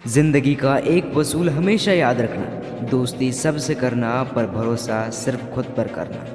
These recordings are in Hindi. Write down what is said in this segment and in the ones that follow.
जिंदगी का एक वसूल हमेशा याद रखना, दोस्ती सबसे करना पर भरोसा सिर्फ खुद पर करना।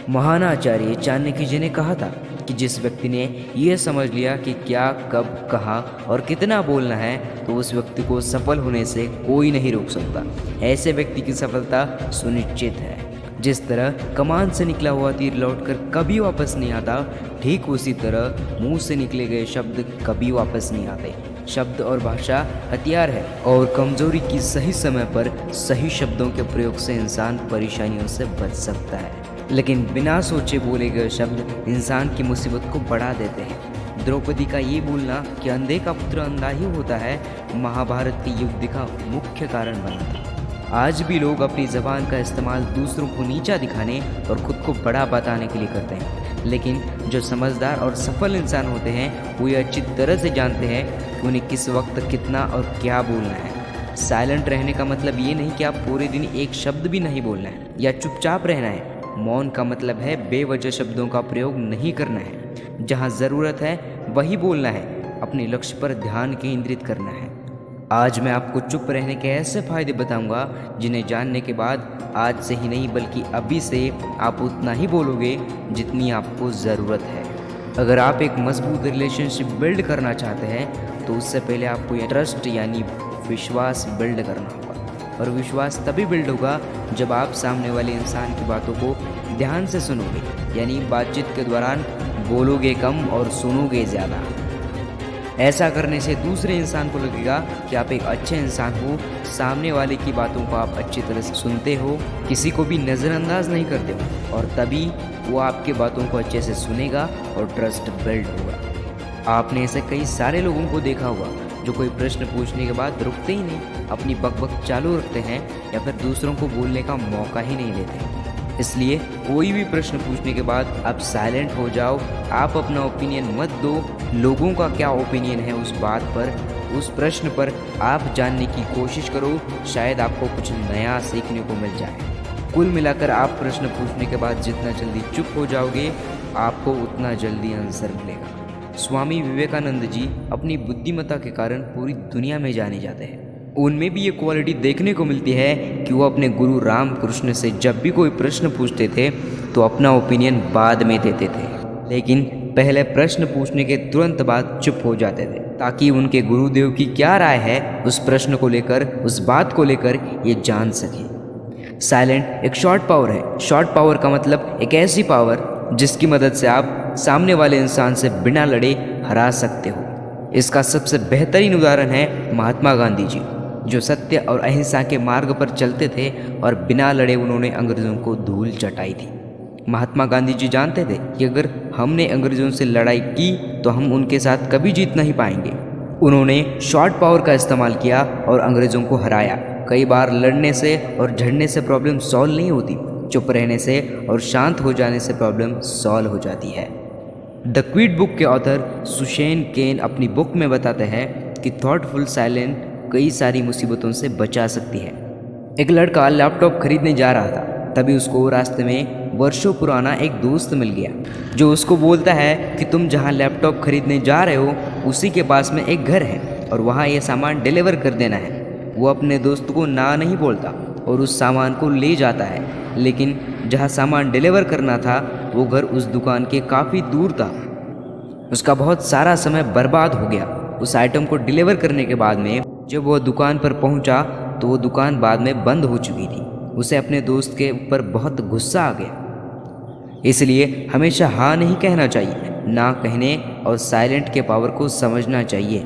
महान आचार्य चाणक्य जी ने कहा था कि जिस व्यक्ति ने यह समझ लिया कि क्या, कब, कहाँ और कितना बोलना है, तो उस व्यक्ति को सफल होने से कोई नहीं रोक सकता। ऐसे व्यक्ति की सफलता सुनिश्चित है। जिस तरह कमान से निकला हुआ तीर लौटकर कभी वापस नहीं आता, ठीक उसी तरह मुंह से निकले गए शब्द कभी वापस नहीं आते। शब्द और भाषा हथियार है और कमजोरी की सही समय पर सही शब्दों के प्रयोग से इंसान परेशानियों से बच सकता है, लेकिन बिना सोचे बोले गए शब्द इंसान की मुसीबत को बढ़ा देते हैं। द्रौपदी का ये बोलना कि अंधे का पुत्र अंधा ही होता है, महाभारत के युद्ध का मुख्य कारण बना था। आज भी लोग अपनी ज़बान का इस्तेमाल दूसरों को नीचा दिखाने और खुद को बड़ा बताने के लिए करते हैं, लेकिन जो समझदार और सफल इंसान होते हैं वो ये अच्छी तरह से जानते हैं कि उन्हें किस वक्त कितना और क्या बोलना है। साइलेंट रहने का मतलब ये नहीं कि आप पूरे दिन एक शब्द भी नहीं बोलना है या चुपचाप रहना है। मौन का मतलब है बेवजह शब्दों का प्रयोग नहीं करना है। जहाँ ज़रूरत है वही बोलना है, अपने लक्ष्य पर ध्यान केंद्रित करना है। आज मैं आपको चुप रहने के ऐसे फ़ायदे बताऊंगा जिन्हें जानने के बाद आज से ही नहीं बल्कि अभी से आप उतना ही बोलोगे जितनी आपको ज़रूरत है। अगर आप एक मजबूत रिलेशनशिप बिल्ड करना चाहते हैं तो उससे पहले आपको ये ट्रस्ट यानी विश्वास बिल्ड करना होगा, और विश्वास तभी बिल्ड होगा जब आप सामने वाले इंसान की बातों को ध्यान से सुनोगे, यानी बातचीत के दौरान बोलोगे कम और सुनोगे ज़्यादा। ऐसा करने से दूसरे इंसान को लगेगा कि आप एक अच्छे इंसान हो, सामने वाले की बातों को आप अच्छी तरह से सुनते हो, किसी को भी नज़रअंदाज नहीं करते हो, और तभी वो आपके बातों को अच्छे से सुनेगा और ट्रस्ट बिल्ड होगा। आपने ऐसे कई सारे लोगों को देखा होगा जो कोई प्रश्न पूछने के बाद रुकते ही नहीं, अपनी बकबक चालू रखते हैं या फिर दूसरों को बोलने का मौका ही नहीं लेते। इसलिए कोई भी प्रश्न पूछने के बाद आप साइलेंट हो जाओ। आप अपना ओपिनियन मत दो। लोगों का क्या ओपिनियन है उस बात पर, उस प्रश्न पर आप जानने की कोशिश करो, शायद आपको कुछ नया सीखने को मिल जाए। कुल मिलाकर आप प्रश्न पूछने के बाद जितना जल्दी चुप हो जाओगे, आपको उतना जल्दी आंसर मिलेगा। स्वामी विवेकानंद जी अपनी बुद्धिमत्ता के कारण पूरी दुनिया में जाने जाते हैं। उनमें भी ये क्वालिटी देखने को मिलती है कि वो अपने गुरु रामकृष्ण से जब भी कोई प्रश्न पूछते थे तो अपना ओपिनियन बाद में देते थे, लेकिन पहले प्रश्न पूछने के तुरंत बाद चुप हो जाते थे, ताकि उनके गुरुदेव की क्या राय है उस प्रश्न को लेकर, उस बात को लेकर ये जान सके। साइलेंट एक शॉर्ट पावर है। शॉर्ट पावर का मतलब एक ऐसी पावर जिसकी मदद से आप सामने वाले इंसान से बिना लड़े हरा सकते हो। इसका सबसे बेहतरीन उदाहरण है महात्मा गांधी जी, जो सत्य और अहिंसा के मार्ग पर चलते थे और बिना लड़े उन्होंने अंग्रेज़ों को धूल चटाई थी। महात्मा गांधी जी जानते थे कि अगर हमने अंग्रेज़ों से लड़ाई की तो हम उनके साथ कभी जीत नहीं पाएंगे। उन्होंने शॉर्ट पावर का इस्तेमाल किया और अंग्रेज़ों को हराया। कई बार लड़ने से और झड़ने से प्रॉब्लम सॉल्व नहीं होती, चुप रहने से और शांत हो जाने से प्रॉब्लम सॉल्व हो जाती है। द क्विट बुक के ऑथर सुशेन केन अपनी बुक में बताते हैं कि थॉटफुल साइलेंट कई सारी मुसीबतों से बचा सकती है। एक लड़का लैपटॉप खरीदने जा रहा था, तभी उसको रास्ते में वर्षों पुराना एक दोस्त मिल गया, जो उसको बोलता है कि तुम जहां लैपटॉप खरीदने जा रहे हो उसी के पास में एक घर है और वहां ये सामान डिलीवर कर देना है। वो अपने दोस्त को ना नहीं बोलता और उस सामान को ले जाता है, लेकिन जहां सामान डिलीवर करना था वो घर उस दुकान के काफ़ी दूर था। उसका बहुत सारा समय बर्बाद हो गया। उस आइटम को डिलीवर करने के बाद में जब वो दुकान पर पहुंचा तो वो दुकान बाद में बंद हो चुकी थी। उसे अपने दोस्त के ऊपर बहुत गुस्सा आ गया। इसलिए हमेशा हाँ नहीं कहना चाहिए, ना कहने और साइलेंट के पावर को समझना चाहिए।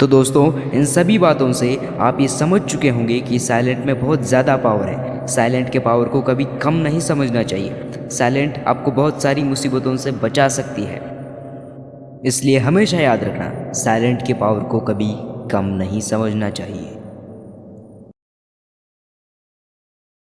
तो दोस्तों, इन सभी बातों से आप ये समझ चुके होंगे कि साइलेंट में बहुत ज़्यादा पावर है। साइलेंट के पावर को कभी कम नहीं समझना चाहिए। साइलेंट आपको बहुत सारी मुसीबतों से बचा सकती है। इसलिए हमेशा याद रखना, साइलेंट के पावर को कभी कम नहीं समझना चाहिए।